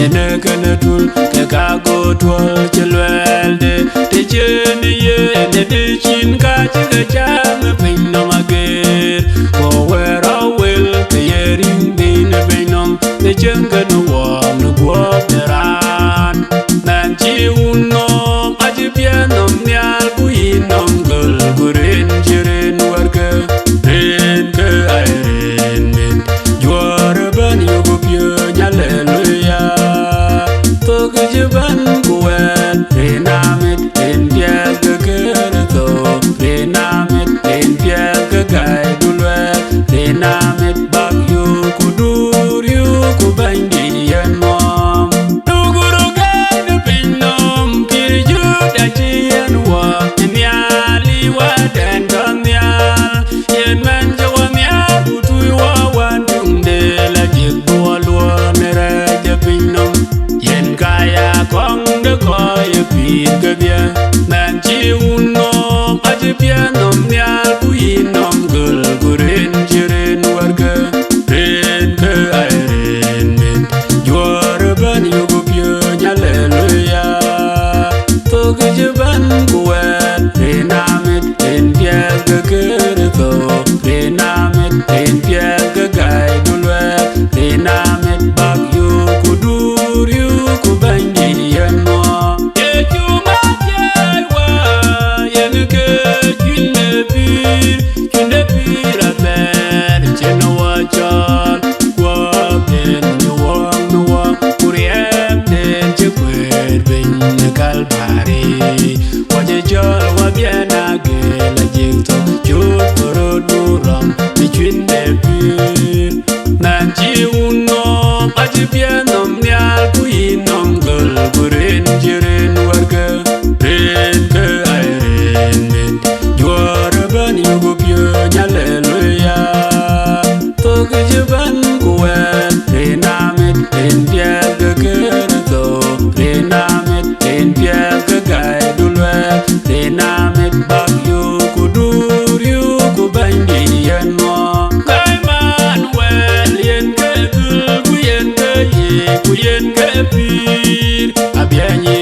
Yene kanatul kakago twal chelwelde te chene ye ne de chin ka chiga chama pin no mager ko wera wel te yerin din benom te chenga no wa no gwa teran nan chi unom ajibia nom nyal buinom gul gurin jirin warga ren ke airen men juara ban yogo pyo nyaleluya to gejeban kuat renamit den dia gegerto renamit den dia gegai dulwe renamit bagyu kudur yu kubandi yan mom duguru gai pinom kirju dachian wa nyali wa den ganyal yen man jawamya utui wa wandung de la jigbo lwa mere de pinom yen kaya kong de koy pit gebia man chi unom ajibia nom nyal buinom gul gurin jirin warga ren ke airen men juara ban yugo pyo nyaleluya to gejeban kuat renamit den dia gegerto renamit den dia gegai dulwe renamit bagyu kudur yu kubandi yan mo ye chuma jaiwa yen ke chunde pir aben cheno wachal kwa ben nyawang nuwa kuriem den chekwet ben kalbari waje jol wabiana gela jingto chut porod muram mi chunde pir nan chi unom ajibia nom nyal buinom gul gurin jirin warga ren ke airen men juara ban yugo pyo nyaleluya to gejeban kuat renamit den dia gegerto renamit den dia gegai dulwe renamit bagyu kudur yu kubandi yan mo kai man wel yen ke kuyen ke ye kuyen ke pir abianye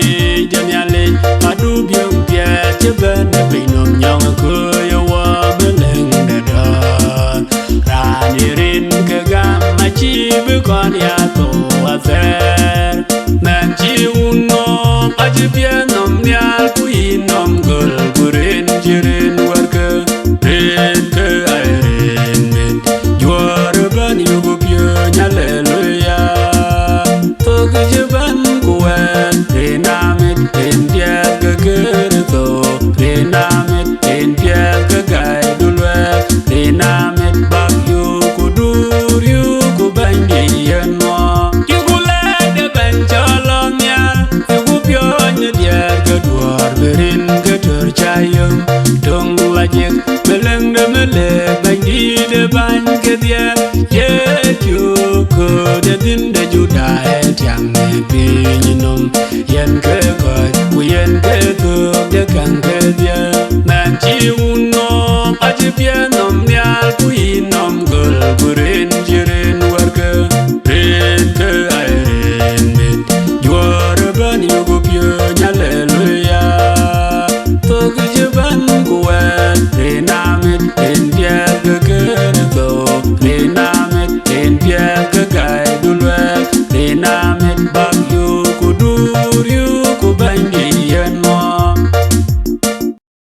janyale adu biong pia cheben pinom nyong ko yo wa beleng dadan ranirin ke gam chi bu kon ya to afer nan chi unom ajibia nom nyal kuinom gul gurin jirin warga ren ke airen men juara ban yugo pyo nyaleluya to gejeban kuat renamit den dia gegerto renamit den dia gegai dulwe renamit bagyu kudur yu kubandi yan mo yugule de ben cholong yal yugu pyo dia geduar berin gedur chayung dong lajik beleng de mele bandi de ban ke dia